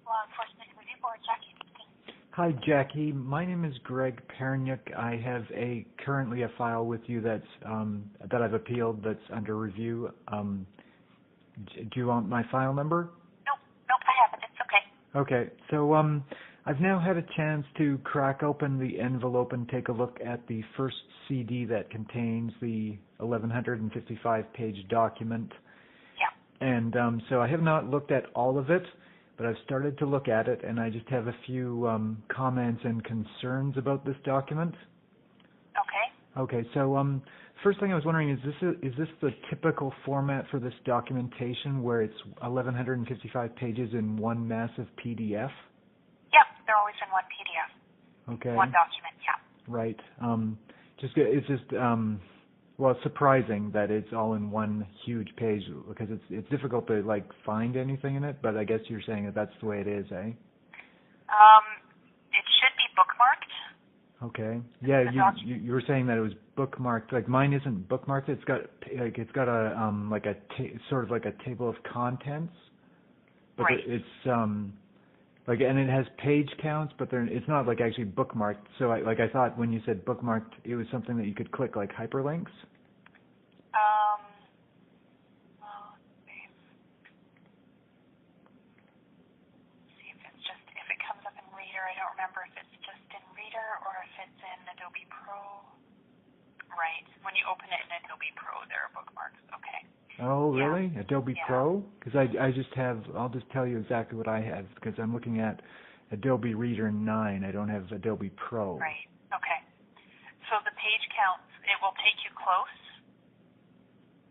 Law Enforcement Review Board, Jackie speaking. Hi, Jackie. My name is Greg Perniuk. I have currently a file with you that I've appealed that's under review. Do you want my file number? Nope, I have it. It's okay. Okay. So I've now had a chance to crack open the envelope and take a look at the first CD that contains the 1155-page document. Yeah. And so I have not looked at all of it, but I've started to look at it, and I just have a few comments and concerns about this document. Okay. Okay, so first thing I was wondering, is this the typical format for this documentation where it's 1155 pages in one massive PDF? Yep, they're always in one PDF. Okay. One document, yeah. Right. Well, it's surprising that it's all in one huge page because it's difficult to find anything in it. But I guess you're saying that that's the way it is, eh? It should be bookmarked. Okay. Yeah, you were saying that it was bookmarked. Like mine isn't bookmarked. It's got a sort of like a table of contents. But right. It's and it has page counts, but it's not actually bookmarked. So I thought when you said bookmarked, it was something that you could click like hyperlinks. See if it comes up in Reader. I don't remember if it's just in Reader or if it's in Adobe Pro. Right. When you open it in Adobe Pro, there are bookmarks. Okay. Oh, really? Yeah. Adobe Pro? Because I'll just tell you exactly what I have because I'm looking at Adobe Reader 9. I don't have Adobe Pro. Right. Okay. So the page counts, it will take you close.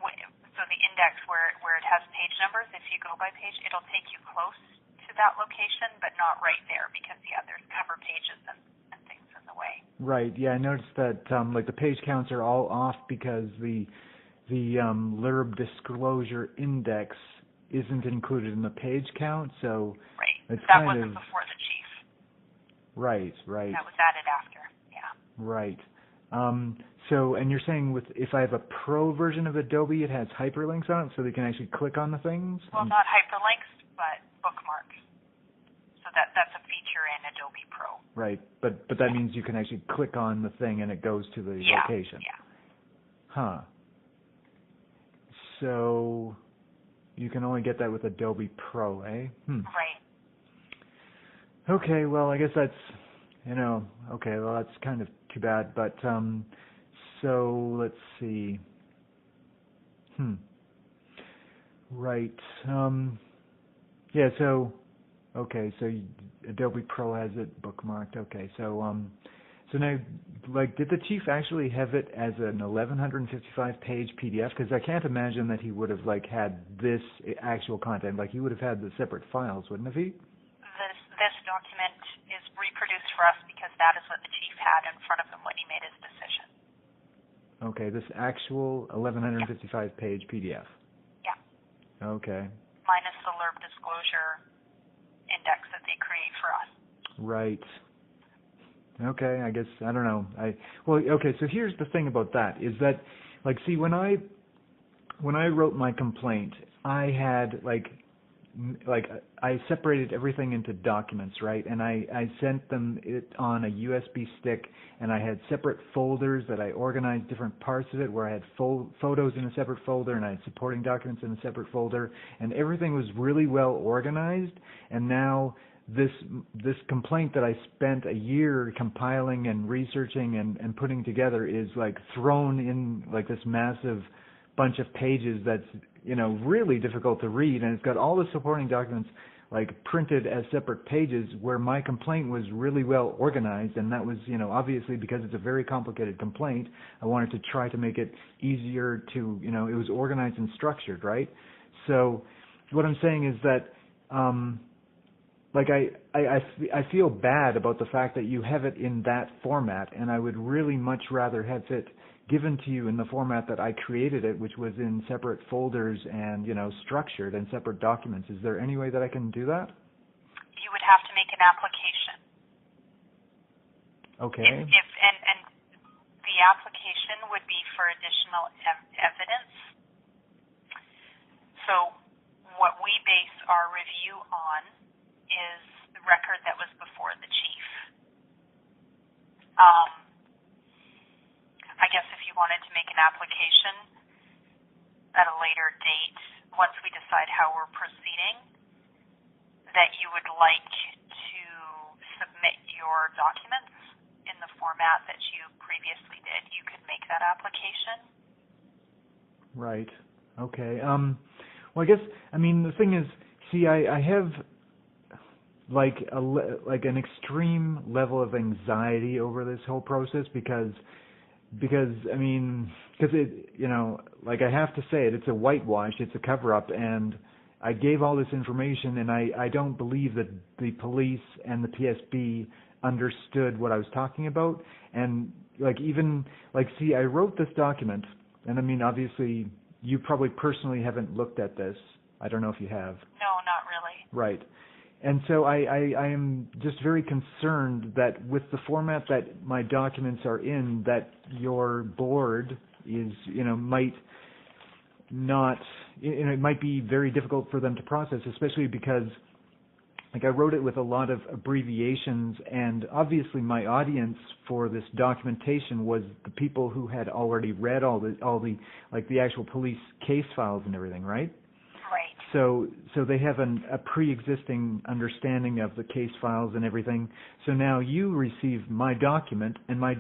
So the index where it has page numbers, if you go by page, it'll take you close to that location, but not right there because, there's cover pages and things in the way. Right. Yeah, I noticed that the page counts are all off because the LERB disclosure index isn't included in the page count, so right. It's that wasn't before the chief. Right. That was added after. Yeah. Right. And you're saying if I have a pro version of Adobe, it has hyperlinks on it, so they can actually click on the things? Well, not hyperlinks, but bookmarks. So that's a feature in Adobe Pro. Right, but that means you can actually click on the thing and it goes to the location. Yeah. Huh. So you can only get that with Adobe Pro, eh? Right. Okay, well, I guess that's, okay, well, that's kind of too bad, but, so, let's see. Right, yeah, so, okay, so Adobe Pro has it bookmarked, okay, so now, did the chief actually have it as an 1155-page PDF? Because I can't imagine that he would have, had this actual content. He would have had the separate files, wouldn't he? This document is reproduced for us because that is what the chief had in front of him when he made his decision. Okay, this actual 1155-page PDF. Yeah. Okay. Minus the LERB disclosure index that they create for us. Right. Okay, I guess, I don't know. Okay, so here's the thing about that, is that, see, when I wrote my complaint, I had, I separated everything into documents, right? And I sent them on a USB stick, and I had separate folders that I organized different parts of it, where I had photos in a separate folder, and I had supporting documents in a separate folder, and everything was really well organized, and now this complaint that I spent a year compiling and researching and putting together is thrown in this massive bunch of pages that's really difficult to read, and it's got all the supporting documents printed as separate pages where my complaint was really well organized, and that was obviously because it's a very complicated complaint. I wanted to try to make it easier to it was organized and structured, right? So what I'm saying is that I feel bad about the fact that you have it in that format, and I would really much rather have it given to you in the format that I created it, which was in separate folders and, structured and separate documents. Is there any way that I can do that? You would have to make an application. Okay. And the application would be for additional evidence. So what we base our review on is the record that was before the chief. I guess if you wanted to make an application at a later date, once we decide how we're proceeding, that you would like to submit your documents in the format that you previously did, you could make that application. Right. Okay. Well, I guess, I mean, the thing is, see, I have like an extreme level of anxiety over this whole process because I mean, because it, you know, like I have to say it, it's a whitewash, it's a cover-up, and I gave all this information, and I don't believe that the police and the PSB understood what I was talking about, and like even, like, see, I wrote this document, and I mean, obviously, you probably personally haven't looked at this. I don't know if you have. No, not really. Right. And so I am just very concerned that with the format that my documents are in, that your board is, you know, might not, you know, it might be very difficult for them to process, especially because, like, I wrote it with a lot of abbreviations, and obviously my audience for this documentation was the people who had already read all the like the actual police case files and everything, right? Right. So they have a pre-existing understanding of the case files and everything. So now you receive my document, and my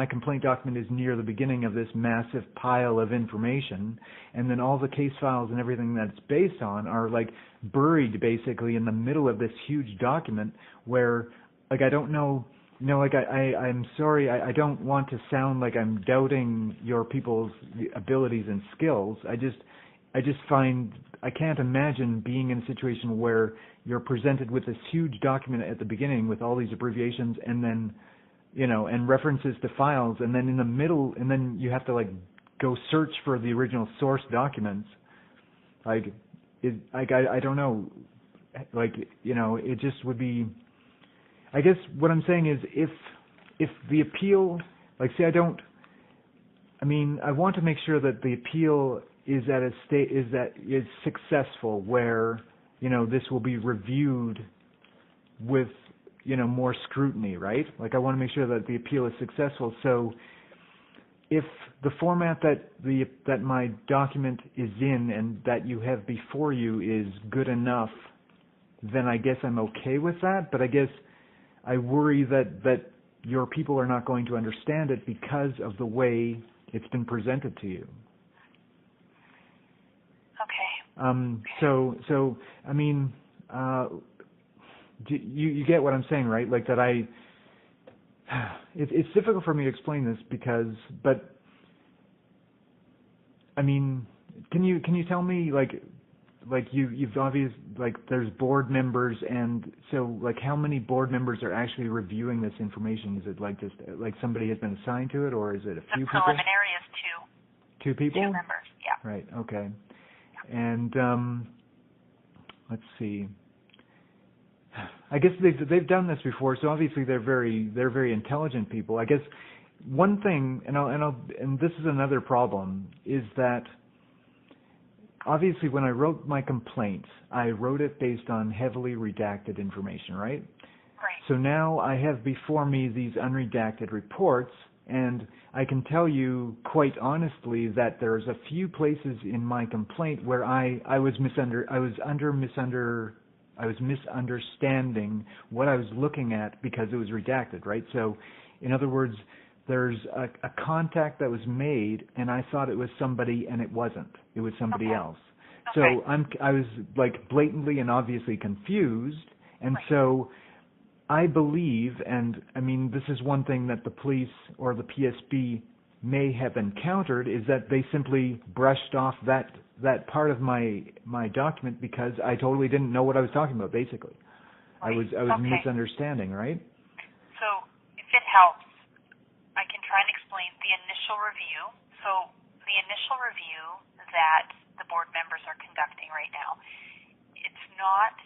complaint document is near the beginning of this massive pile of information, and then all the case files and everything that's based on are like buried basically in the middle of this huge document where, like, I don't know, you know, like I'm sorry, I don't want to sound like I'm doubting your people's abilities and skills. I just find I can't imagine being in a situation where you're presented with this huge document at the beginning with all these abbreviations and then, you know, and references to files, and then in the middle, and then you have to like go search for the original source documents. Like, I don't know, like, you know, it just would be. I guess what I'm saying is if the appeal, like, see, I mean, I want to make sure that the appeal is at a state, is successful, where, you know, this will be reviewed with, you know, more scrutiny, right? Like, I want to make sure that the appeal is successful. So if the format that my document is in and that you have before you is good enough, then I guess I'm okay with that. But I guess I worry that your people are not going to understand it because of the way it's been presented to you. Okay. So I mean, you get what I'm saying, right? Like that it's difficult for me to explain this but I mean, can you tell me, like you've obviously, like, there's board members, and so, like, how many board members are actually reviewing this information? Is it like just like somebody has been assigned to it, or is it a few people? The preliminary is two. 2 people? 2 members, yeah. Right, okay. And let's see. I guess they've done this before, so obviously they're very intelligent people. I guess one thing, and this is another problem, is that obviously when I wrote my complaint, I wrote it based on heavily redacted information, right? Right. So now I have before me these unredacted reports, and I can tell you quite honestly that there's a few places in my complaint where I was misunderstanding what I was looking at because it was redacted, right? So, in other words, there's a contact that was made, and I thought it was somebody, and it wasn't. It was somebody else. So I was like blatantly and obviously confused, and so I believe, and I mean, this is one thing that the police or the PSB may have encountered, is that they simply brushed off that part of my document because I totally didn't know what I was talking about. Basically, I was misunderstanding, right? So if it helps, I can try and explain the initial review. So the initial review that the board members are conducting right now, it's not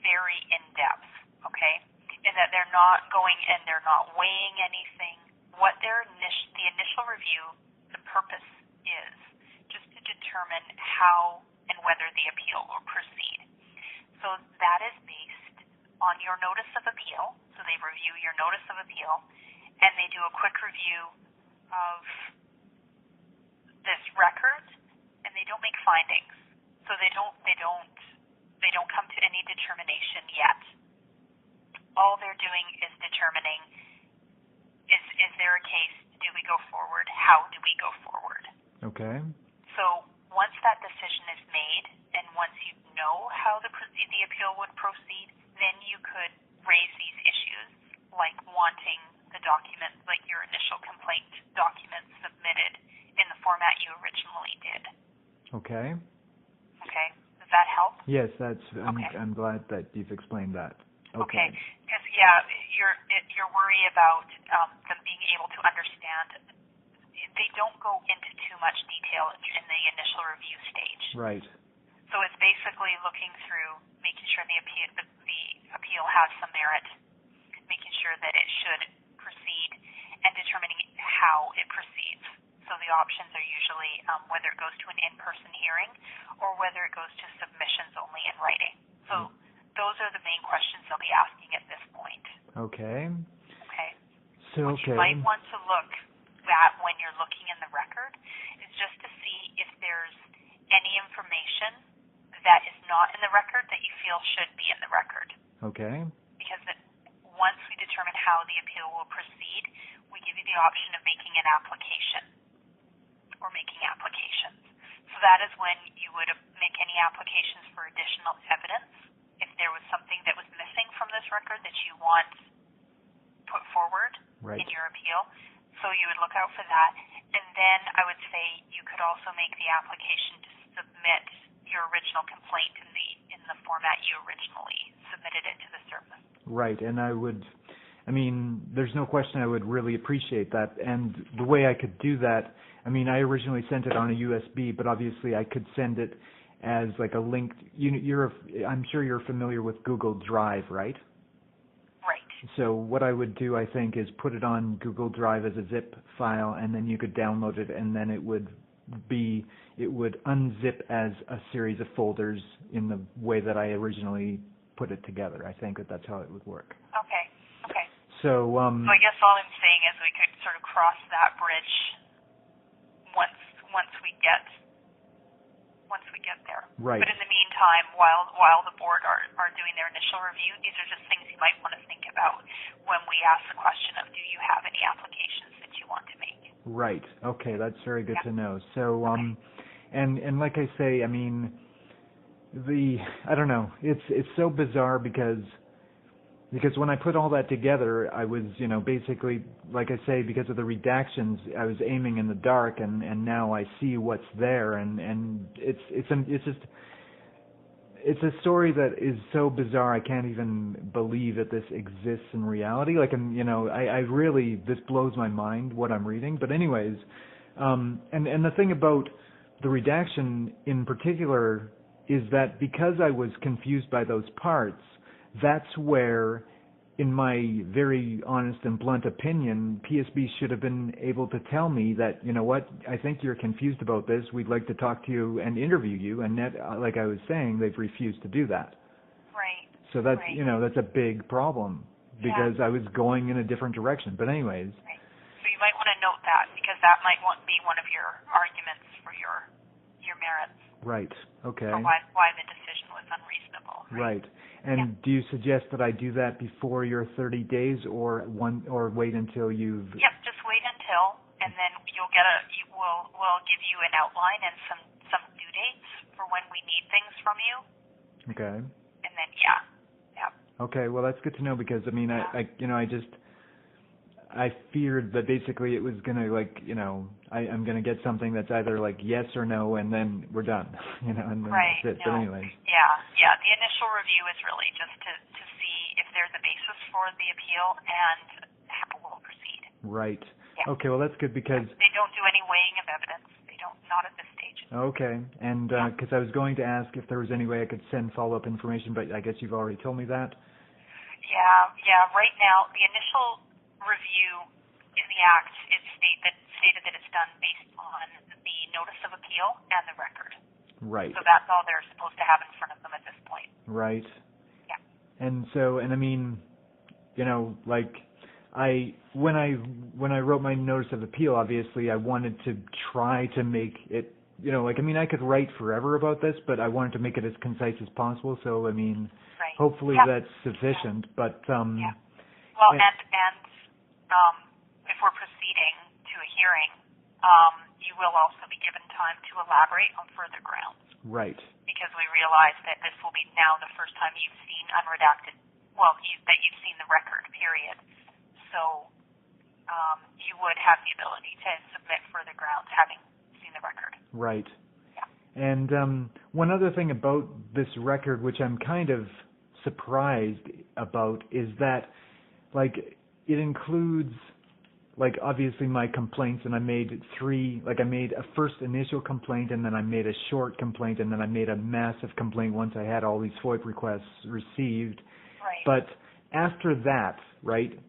very in-depth, okay? In that they're not going and they're not weighing anything. What the initial review, the purpose is just to determine how and whether the appeal will proceed. So that is based on your notice of appeal, so they review your notice of appeal, and they do a quick review of this record, and they don't make findings. So they don't come to any determination yet. All they're doing is determining, is there a case? Do we go forward? How do we go forward? Okay. So once that decision is made, and once you know how the appeal would proceed, then you could raise these issues, like wanting the document, like your initial complaint document submitted in the format you originally did. Okay. Okay. Does that help? Yes, Okay. I'm glad that you've explained that. Okay. Because your worry about them being able to understand, they don't go into too much detail in the initial review stage. Right. So it's basically looking through, making sure the appeal has some merit, making sure that it should proceed, and determining how it proceeds. So the options are usually whether it goes to an in-person hearing or whether it goes to submissions only in writing. So those are the main questions they'll be asking at this point. Okay. Okay. So, What you might want to look at when you're looking in the record is just to see if there's any information that is not in the record that you feel should be in the record. Okay. Because once we determine how the appeal will proceed, we give you the option of making an application or making applications. So that is when you would make any applications for additional evidence. If there was something that was missing from this record that you want put forward in your appeal, so you would look out for that. And then I would say you could also make the application to submit your original complaint in the format you originally submitted it to the service. Right, and there's no question I would really appreciate that. And the way I could do that, I originally sent it on a USB, but obviously I could send it as like a link. I'm sure you're familiar with Google Drive, right? Right. So what I would do, I think, is put it on Google Drive as a zip file, and then you could download it, and then it would unzip as a series of folders in the way that I originally put it together. I think that's how it would work. Okay. So I guess all I'm saying is we could sort of cross that bridge once we get there. Right. But in the meantime, while the board are doing their initial review, these are just things you might want to think about when we ask the question of, do you have any applications that you want to make? Right. Okay, that's very good to know. So and like I say, I don't know. It's so bizarre because when I put all that together, I was, basically, like I say, because of the redactions, I was aiming in the dark, and now I see what's there, and it's a story that is so bizarre. I can't even believe that this exists in reality. Like, I really, this blows my mind what I'm reading. But anyways, and the thing about the redaction in particular is that because I was confused by those parts, that's where, in my very honest and blunt opinion, PSB should have been able to tell me that, you know what, I think you're confused about this. We'd like to talk to you and interview you. And that, like I was saying, they've refused to do that. Right. So that's, that's a big problem because I was going in a different direction. But anyways. Right. So you might want to note that because that might be one of your arguments for your merits. Right. Okay. For why the decision was unreasonable. Right. And do you suggest that I do that before your 30 days or wait until you've... Yep, just wait until, and then we'll give you an outline and some due dates for when we need things from you. Okay. And then, Okay, well, that's good to know because, I feared that basically it was going to, I'm going to get something that's either like yes or no, and then we're done, and then that's it. No. But anyways. Yeah. The initial review is really just to see if there's a basis for the appeal and how we'll proceed. Right. Yeah. Okay, well, that's good because... They don't do any weighing of evidence. They don't, not at this stage. Okay, and because I was going to ask if there was any way I could send follow-up information, but I guess you've already told me that. Yeah. Right now, the initial review in the Act is stated that it's done based on the notice of appeal and the record. Right. So that's all they're supposed to have in front of them at this point. Right. Yeah. And so, and I mean, you know, like when I wrote my notice of appeal, obviously I wanted to try to make it, you know, like, I mean, I could write forever about this, but I wanted to make it as concise as possible. So, I mean, Right. hopefully Yeah. that's sufficient. But Yeah. Well, and if we're proceeding to a hearing, you will also be given time to elaborate on further grounds. Right. Because we realize that this will be now the first time you've seen unredacted, well, that you've seen the record, period. So you would have the ability to submit further grounds having seen the record. Right. Yeah. And one other thing about this record, which I'm kind of surprised about, is that, like, it includes, like, obviously my complaints, and I made three, like, I made a first initial complaint, and then I made a short complaint, and then I made a massive complaint once I had all these FOIP requests received. Right. But after that, right,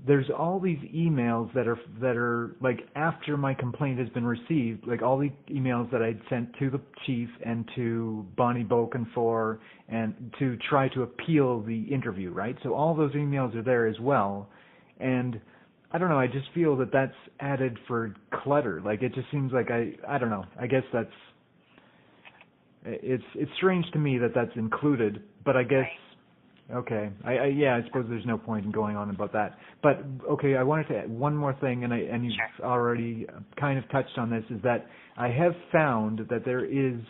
there's all these emails that are like, after my complaint has been received, like all the emails that I'd sent to the chief and to Bonnie Bokenfor and to try to appeal the interview, right? So all those emails are there as well. And I don't know, I just feel that that's added for clutter. Like, it just seems like I don't know. I guess it's strange to me that that's included, but I guess, okay. I suppose there's no point in going on about that. But okay, I wanted to add one more thing, and you've already kind of touched on this, is that I have found that there is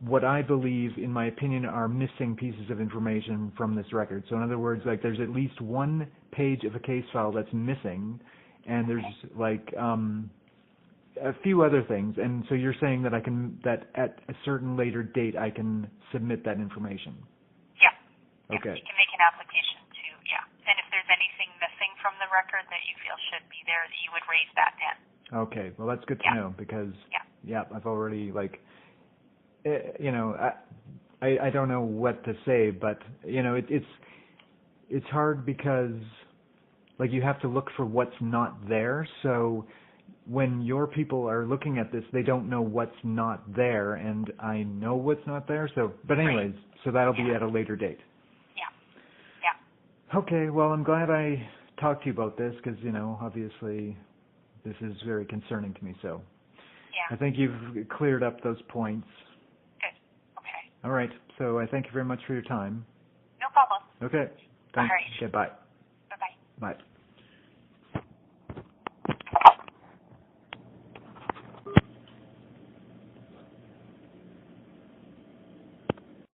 what I believe, in my opinion, are missing pieces of information from this record. So in other words, like, there's at least one page of a case file that's missing, and there's like a few other things. And so you're saying that that at a certain later date I can submit that information. Yeah. Okay. You can make an application to, and if there's anything missing from the record that you feel should be there, you would raise that then. Okay, well, that's good to know, because I've already, like, you know, I don't know what to say, but you know, it's hard because, like, you have to look for what's not there. So when your people are looking at this, they don't know what's not there, and I know what's not there. So, but anyways, so that'll be at a later date. Yeah. Okay, well, I'm glad I talked to you about this, because, you know, obviously this is very concerning to me. So I think you've cleared up those points. All right. So I thank you very much for your time. No problem. Okay. Thanks. All right. Okay, bye. Bye-bye. Bye.